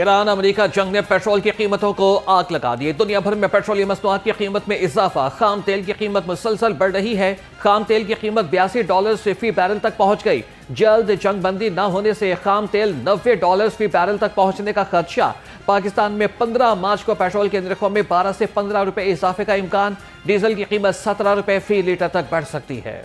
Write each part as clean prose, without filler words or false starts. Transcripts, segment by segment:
Iran America जंग ने petrol की कीमतों को आग लगा दी। दुनिया भर में पेट्रोलियम मसनूआत की कीमत में इजाफा। खाम तेल की कीमत मुसलसल बढ़ रही है। खाम तेल की कीमत $82 फी बैरल तक पहुंच गई। जल्द जंग बंदी न होने से खाम तेल $90 फी बैरल तक पहुंचने का खदशा। पाकिस्तान में 15 मार्च को पेट्रोल के निर्खों में 12 से 15 रुपए इजाफे का इम्कान। डीजल की कीमत 17 रुपए फी लीटर तक बढ़ सकती है।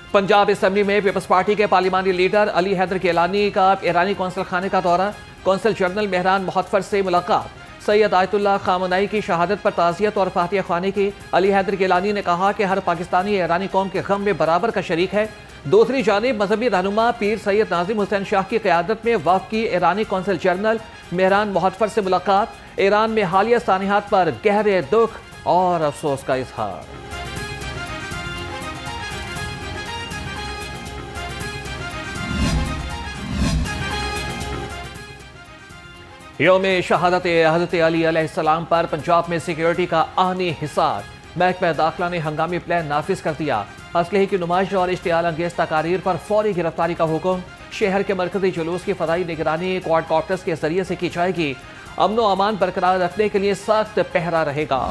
पंजाब असेंबली में पीपल्स पार्टी के पार्लिमानी लीडर अली हैदर गिलानी का ईरानी कौंसल खाने का दौरा। कौंसल जनरल मेहरान मुहत्तर से मुलाकात। सैयद आयतुल्लाह खामनई की शहादत पर ताज़ियत और फातिहा ख्वानी की। अली हैदर गिलानी ने कहा कि हर पाकिस्तानी ईरानी कौम के गम में बराबर का शरीक है। दूसरी जानिब मजहबी रहनुमा पीर सैयद नाजिम हुसैन शाह की क़यादत में वफ़द की ईरानी कौंसल जनरल मेहरान मुहत्तर से मुलाकात। ईरान में हालिया सानियात पर गहरे दुख और अफसोस का इजहार। यौम शहादत हज़रत अली अलैहिस्सलाम पर पंजाब में सिक्योरिटी का आहनी हिसार। महकमा दाखिला ने हंगामी प्लान नाफिज कर दिया। असलहे की नुमाइश और इश्तियाल अंगेज तकारीर पर फौरी गिरफ्तारी का हुक्म। शहर के मरकजी जुलूस की फदाई निगरानी क्वाडकॉप्टर्स के जरिए से की जाएगी। अमन व अमान बरकरार रखने के लिए सख्त पहरा रहेगा।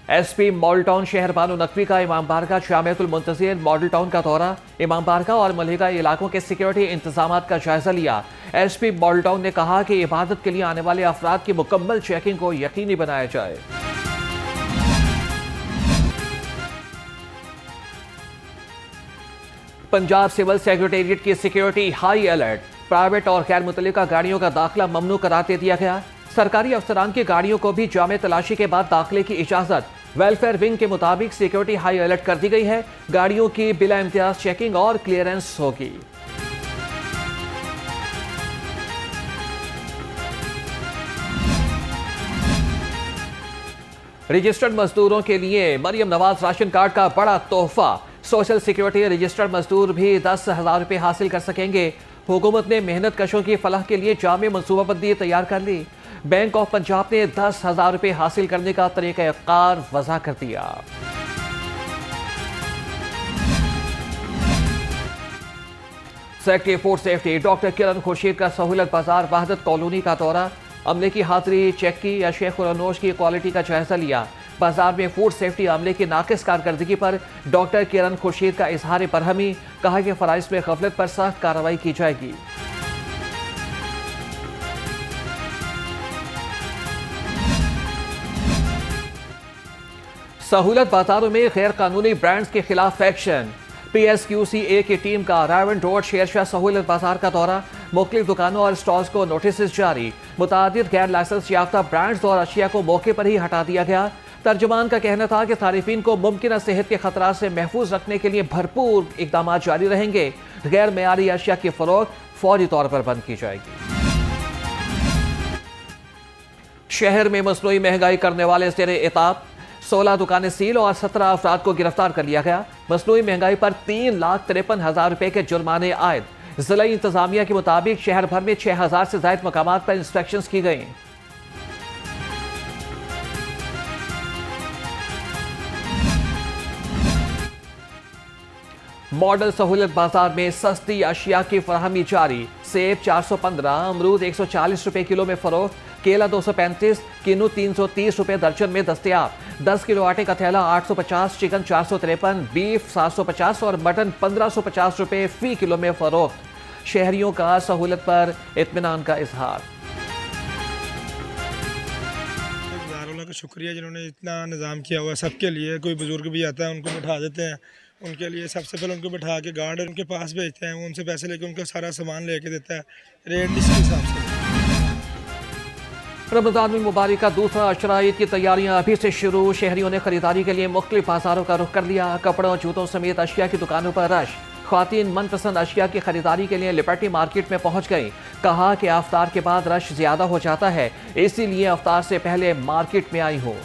एसपी मॉडल टाउन शहर बानो नकवी का इमाम बारगाह जामिअतुल मुंतज़िर मॉडल टाउन का दौरा। इमाम बारगाह और मलिका इलाकों के सिक्योरिटी इंतजाम का जायजा लिया। एसपी मॉडल टाउन ने कहा कि इबादत के लिए आने वाले अफराद की मुकम्मल चेकिंग को यकीनी बनाया जाए। पंजाब सिविल सेक्रेटेरिएट की सिक्योरिटी हाई अलर्ट। प्राइवेट और गैर मुतल्लिका गाड़ियों का दाखिला ममनू करार दे दिया गया। सरकारी अफसरान की गाड़ियों को भी जामे तलाशी के बाद दाखिले की इजाजत। वेलफेयर विंग के मुताबिक सिक्योरिटी हाई अलर्ट कर दी गई है। गाड़ियों की बिला इम्तियाज चेकिंग और क्लियरेंस होगी। रजिस्टर्ड मजदूरों के लिए मरियम नवाज राशन कार्ड का बड़ा तोहफा। सोशल सिक्योरिटी रजिस्टर्ड मजदूर भी 10,000 रुपए हासिल कर सकेंगे। हुकूमत ने मेहनत कशों की फलाह के लिए जामे मनसूबाबंदी तैयार कर ली। बैंक ऑफ पंजाब ने 10,000 रुपए हासिल करने का तरीक़ाकार वज़ा कर दिया। सेक्रेटरी फूड सेफ्टी डॉक्टर किरण खुर्शीद का सहूलत बाजार वहदत कॉलोनी का दौरा। अमले की हाजिरी चेक की या शेख खुरानोश की क्वालिटी का जायजा लिया। बाजार में फूड सेफ्टी अमले की नाकिस कारकर्दगी पर डॉक्टर किरण खुर्शीद का इजहार बरहमी। कहा कि फराइज में गफलत पर सख्त कार्रवाई की जाएगी। सहूलत बाजारों में गैर कानूनी ब्रांड्स के खिलाफ एक्शन। PSQCA की टीम का रावण रोड शेरशाह सहूलत बाजार का दौरा। मुख्तलिफ दुकानों और स्टॉल्स को नोटिस जारी। मुतादिद गैर लाइसेंस याफ्ता ब्रांड्स और अशिया को मौके पर ही हटा दिया गया। तर्जुमान का कहना था कि सारिफिन को मुमकिन सेहत के खतरात से महफूज रखने के लिए भरपूर इकदाम जारी रहेंगे। गैर मेयारी अशिया की फरोख्त फौरी तौर पर बंद की जाएगी। शहर में मसनूई महंगाई करने वाले ज़ेरे इताब 16 दुकानें सील और 17 अफराद को गिरफ्तार कर लिया गया। मसनूई महंगाई पर 3,53,000 रुपए के जुर्माने आयद। जिला इंतजामिया के मुताबिक शहर भर में 6,000 से ज्यादा मकामात पर इंस्पेक्शन की गई। मॉडल सहूलत बाजार में सस्ती अशिया की फराहमी जारी। सेब 415, अमरूद 140 रुपए किलो में फरोख्त। केला 235, किन्नू 330 रुपए दर्जन में दस्तयाब। 10 किलो आटे का थैला 850, चिकन 453, बीफ 750 और मटन 1550 रुपए फी किलो में फरोख्त। शहरियों का सहूलत पर इत्मीनान का इजहार। का शुक्रिया जिन्होंने इतना निज़ाम किया हुआ सबके लिए। कोई बुजुर्ग भी आता है उनको बिठा देते हैं। उनके लिए सबसे पहले उनको बिठा के गार्ड उनके पास भेजते हैं। वो उनसे पैसे लेके उनका सारा सामान लेके देता है रेट लिस्ट के हिसाब से। रमज़ान मुबारक का दूसरा अशरा ईद की तैयारियां अभी से शुरू। शहरियों ने खरीदारी के लिए मुख्तलिफ बाजारों का रुख कर लिया। कपड़ों जूतों समेत अशिया की दुकानों पर रश। ख्वातीन मनपसंद अशिया की खरीदारी के लिए लिबर्टी मार्केट में पहुंच गई। कहा कि अफ्तार के बाद रश ज्यादा हो जाता है, इसीलिए अफ्तार से पहले मार्केट में आई हूँ।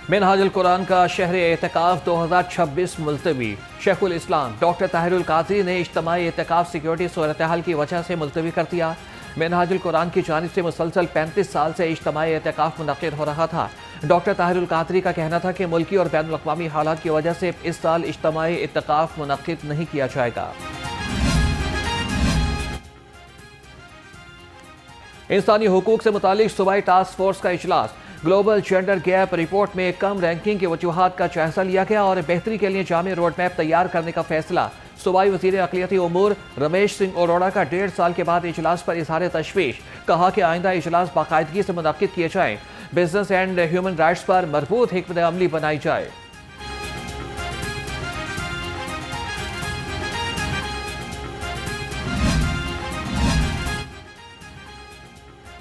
मिनहाजुल कुरान का शहर एतकाफ 2026 मुलतवी। शेखुल इस्लाम डॉक्टर ताहिरुल काजी ने इज्तिमाई एतकाफ सिक्योरिटी सूरत हाल की वजह से मुलतवी कर दिया। मिनहाजुल कुरान की जानिब से मुसलसल 35 साल से इज्तिमाई एतकाफ मुनक्किद हो रहा था। डॉक्टर ताहिरुल कादरी का कहना था कि मुल्की और बैनुल अक़वामी हालात की वजह से इस साल इज्तिमाई इत्तेकाफ मुनक्किद नहीं किया जाएगा। इंसानी हुकूक से मुतालिक सूबाई टास्क फोर्स का इजलास। ग्लोबल जेंडर गैप रिपोर्ट में कम रैंकिंग की वजूहात का जायजा लिया गया और बेहतरी के लिए जामे रोड मैप तैयार करने का फैसला। सूबाई वज़ीर अक़लियती उमूर रमेश सिंह अरोड़ा का 1.5 साल के बाद इजलास पर इजहार तशवीश। कहा कि आइंदा इजलास बाकायदगी से मुनक्किद किए जाएं, बिजनेस एंड ह्यूमन राइट्स पर मरबूत हिकमत अमली बनाई जाए।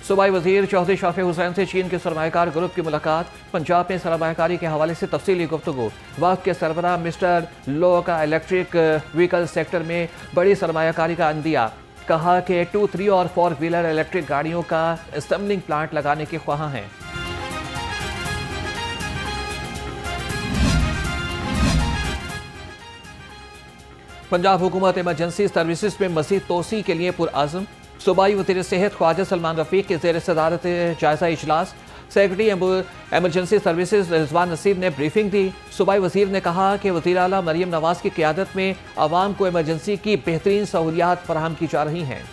सूबाई वजीर चौधरी शाफी हुसैन से चीन के सरमायाकार ग्रुप की मुलाकात। पंजाब में सरमायाकारी के हवाले से तफसीली गुफ्तगू। वक्त के सरबराह मिस्टर लो का इलेक्ट्रिक व्हीकल सेक्टर में बड़ी सरमायाकारी का अंदिया। कहा कि 2, 3 और 4 व्हीलर इलेक्ट्रिक गाड़ियों का असेंबलिंग प्लांट लगाने के ख्वाहां हैं। पंजाब हुकूमत इमरजेंसी सर्विसेज में मज़ीद तोसी के लिए पुरअज़्म। सूबाई वज़ीर सेहत ख्वाजा सलमान रफ़ीक के ज़ेर सदारत जायज़ा इजलास। Secretary emergency services Rizwan Naseer ने ब्रीफिंग दी। सूबाई वज़ीर ने कहा कि वज़ीर आला मरियम नवाज़ की क़यादत में आवाम को इमरजेंसी की बेहतरीन सहूलियात फराहम की जा रही हैं।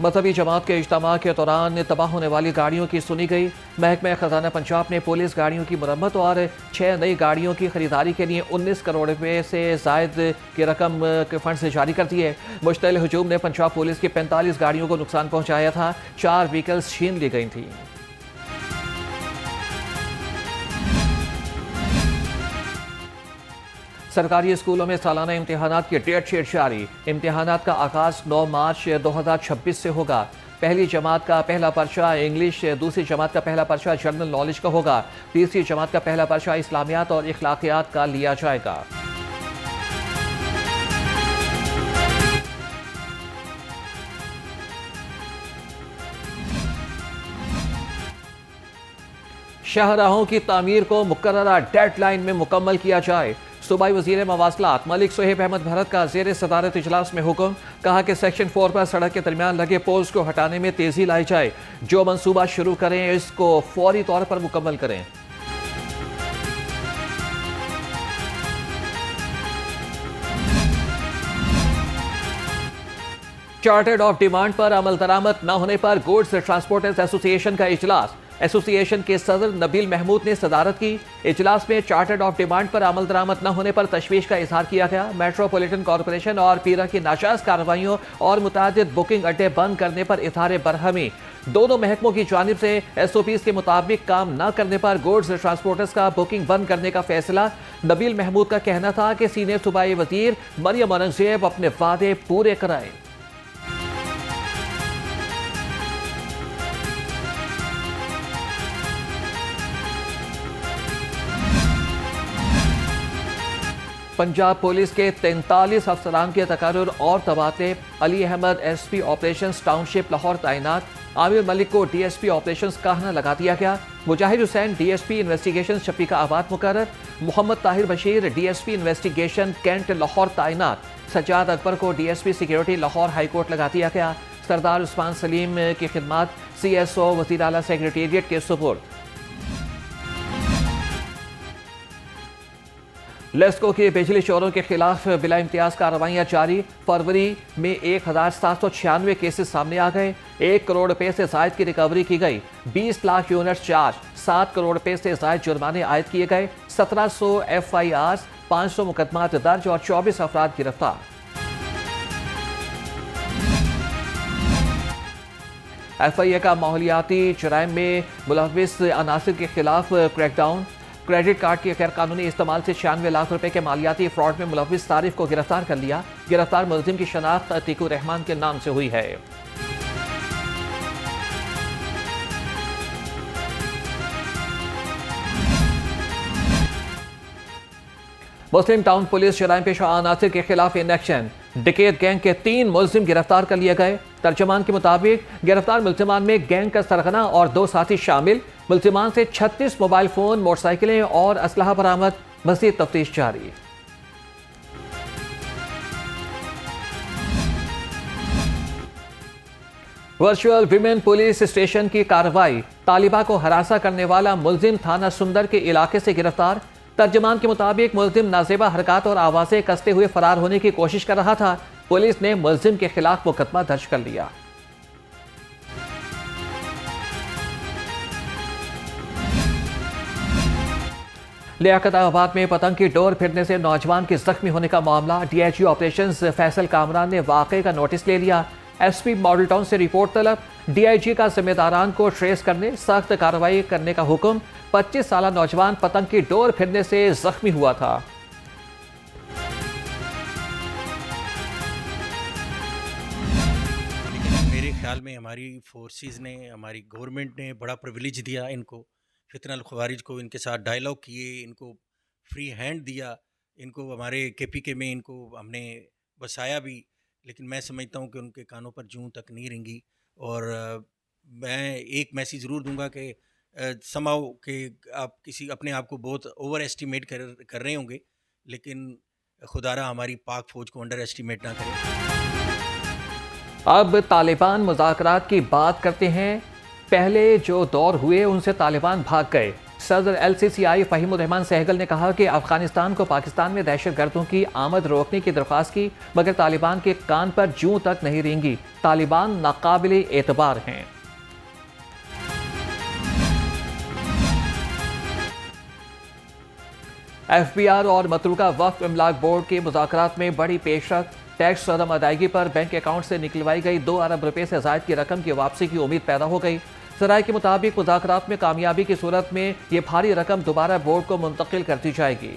मजहबी जमात के इज्तिमा के दौरान तबाह होने वाली गाड़ियों की सुनी गई। महकमा खजाना पंजाब ने पुलिस गाड़ियों की मरम्मत और 6 नई गाड़ियों की खरीदारी के लिए 19 करोड़ रुपए से जायद की रकम के फंड से जारी कर दिए। मुश्तइल हजूम ने पंजाब पुलिस की 45 गाड़ियों को नुकसान पहुंचाया था। 4 व्हीकल्स छीन ली गई थी। सरकारी स्कूलों में सालाना इम्तिहानात की डेट शीट जारी। इम्तिहानात का आगाज 9 मार्च 2026 से होगा। पहली जमात का पहला पर्चा इंग्लिश, दूसरी जमात का पहला पर्चा जनरल नॉलेज का होगा। तीसरी जमात का पहला पर्चा इस्लामियात और इखलाकियात का लिया जाएगा। शाहराहों की तामीर को मुकर्ररा डेडलाइन में मुकम्मल किया जाए। सूबाई वज़ीर मवासलात मलिक सोहेब अहमद भरत का ज़ेर सदारत इजलास में हुक्म। कहा कि सेक्शन 4 पर सड़क के दरमियान लगे पोल्स को हटाने में तेजी लाई जाए। जो मंसूबा शुरू करें इसको फौरी तौर पर मुकम्मल करें। चार्टर्ड ऑफ डिमांड पर अमल दरामद न होने पर गुड्स ट्रांसपोर्टर्स एसोसिएशन का इजलास। एसोसिएशन के सदर नबील महमूद ने सदारत की। इजलास में चार्टर्ड ऑफ डिमांड पर अमल दरामद न होने पर तशवीश का इजहार किया गया। मेट्रोपॉलिटन कॉरपोरेशन और पीरा की नाजायज कार्रवाइयों और मुतादिद बुकिंग अड्डे बंद करने पर इजहार बरहमी। दोनों महकमों की जानिब से SOPs के मुताबिक काम न करने पर गुड्स ट्रांसपोर्टर्स का बुकिंग बंद करने का फैसला। नबील महमूद का कहना था कि सीनियर सूबाई वजीर मरियम औरंगजेब अपने वादे पूरे कराएं। पंजाब पुलिस के 43 अफसरान के तकर्रुर और तबादले। Ali Ahmad SP operations township Lahore तैनात। आमिर मलिक को DSP ऑपरेशंस काहना लगा दिया गया। Mujahid Hussain DSP investigation Shafiqabad मुकर्रर। Muhammad Tahir Bashir DSP investigation cantt Lahore तैनात। सज्जाद अकबर को DSP सिक्योरिटी लाहौर हाईकोर्ट लगा दिया गया। सरदार उस्मान सलीम की खिदमात CSO वज़ीर आला सेक्रेटेरिएट के सुपुर्द। लेस्को के बिजली चोरों के खिलाफ बिला इम्तियाज कार्रवाइयाँ जारी। फरवरी में 1796 केसेस सामने आ गए। 1 करोड़ रुपए से जायद की रिकवरी की गई। 20 लाख यूनिट्स चार्ज। 7 करोड़ रुपए से जायद जुर्माने आयद किए गए। 1700 FIRs, 500 मुकदमात दर्ज और 24 अफराद गिरफ्तार। FIA का माहौलियाती जराइम में मुलविस अनासिर के खिलाफ क्रैकडाउन। क्रेडिट कार्ड के गैर कानूनी इस्तेमाल से 96 लाख रुपए के मालियाती फ्रॉड में मुलविस तारिफ को गिरफ्तार कर लिया। गिरफ्तार मुलजिम की शनाख्त अतीकु रहमान के नाम से हुई है। मुस्लिम टाउन पुलिस जराइम पेशा अनासिर के खिलाफ इन एक्शन। डिकेत गैंग के 3 मुलजिम गिरफ्तार कर लिए गए। तर्जमान के मुताबिक गिरफ्तार मुलजिमान में गैंग का सरगना और 2 साथी शामिल। मुलजिमान से 36 मोबाइल फोन, मोटरसाइकिलें और असलहा बरामद। मज़ीद तफ्तीश जारी। वर्चुअल विमेन पुलिस स्टेशन की कार्रवाई, तालिबा को हरासा करने वाला मुलजिम थाना सुंदर के इलाके से गिरफ्तार। तर्जमान के मुताबिक मुलजिम नाजेबा हरकत और आवाजें कसते हुए फरार होने की कोशिश कर रहा था। पुलिस ने मुलजिम के खिलाफ मुकदमा दर्ज कर लिया। लियाकताबाद में पतंग की डोर फिरने से नौजवान के जख्मी होने का मामला, डीआईजी ऑपरेशंस फैसल कामरान ने वाकये का नोटिस ले लिया। एसपी मॉडल टाउन से रिपोर्ट तलब, डीआईजी का जिम्मेदारान को ट्रेस करने, सख्त कार्रवाई करने का हुक्म। 25 साल नौजवान पतंग की डोर फिरने से जख्मी हुआ था। मेरे ख्याल में हमारी फोर्सेस ने, हमारी गवर्नमेंट ने बड़ा प्रिविलेज दिया इनको, फितनल खवारिज को इनके साथ डायलॉग किए, इनको फ्री हैंड दिया, इनको हमारे केपीके में इनको हमने बसाया भी। लेकिन मैं समझता हूँ कि उनके कानों पर जूं तक नहीं रेंगी। और मैं एक मैसेज ज़रूर दूंगा कि समाओ कि आप किसी अपने आप को बहुत ओवर एस्टिमेट कर रहे होंगे, लेकिन खुदारा हमारी पाक फ़ौज को अंडर एस्टिमेट ना करें। अब तालिबान मुज़ाकरात की बात करते हैं। पहले जो दौर हुए उनसे तालिबान भाग गए। सदर LCCI फ़हीमुर-रहमान सहगल ने कहा कि अफगानिस्तान को पाकिस्तान में दहशतगर्दों की आमद रोकने की दरख्वास्त की, मगर तालिबान के कान पर जूं तक नहीं रेंगी। तालिबान नाकाबिले एतबार हैं। FBI और मतरूका वक्फ इमलाक बोर्ड के मुज़ाकरात में बड़ी पेशरफ। टैक्स अदम अदायगी पर बैंक अकाउंट से निकलवाई गई 2 अरब रुपए से ज़ायद की रकम की वापसी की उम्मीद पैदा हो गई। सराय के मुताबिक मुज़ाकरात में कामयाबी की सूरत में ये भारी रकम दोबारा बोर्ड को मुंतकिल कर दी जाएगी।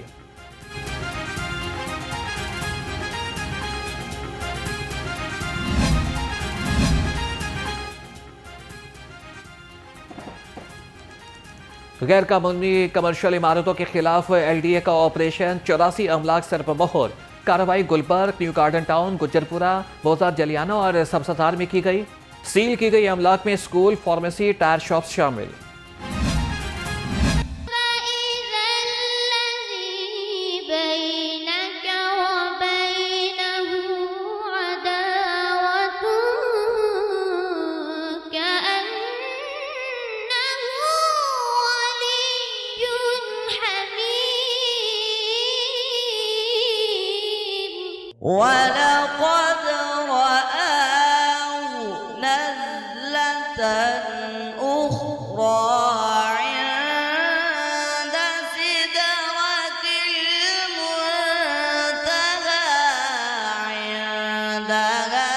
गैर कानूनी कमर्शियल इमारतों के खिलाफ LDA का ऑपरेशन, 84 अमलाक सर पर मोहर। कार्रवाई Gulberg, New Garden Town, Gujjarpura, बोजार जलियाना और सब्सतार में की गई। सील की गई अमलाक में स्कूल, फार्मेसी, टायर शॉप्स शामिल। वलक़द रआहु नज़लतन उख़रा इंद सिदरतिल मुंतहा इंदहा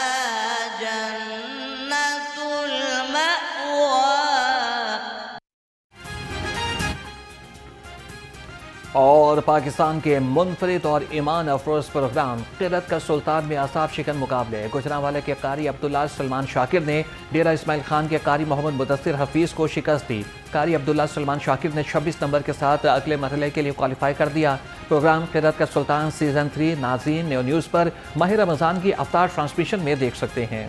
जन्नतुल मअवा। और पाकिस्तान के मुनफरिद और ईमान अफरोज प्रोग्राम क़िरत का सुल्तान में आसाब शिकन मुकाबले, गुजरांवाला के कारी अब्दुल्ला सलमान शाकिर ने डेरा इस्माइल खान के कारी मोहम्मद मुदस्सिर हफीज़ को शिकस्त दी। कारी अब्दुल्ला सलमान शाकिर ने 26 नंबर के साथ अगले मरहले के लिए क्वालिफाई कर दिया। प्रोग्राम क़िरत का सुल्तान सीज़न 3 नाज़रीन न्यू न्यूज़ पर माह रमज़ान की अफ्तार ट्रांसमिशन में देख सकते हैं।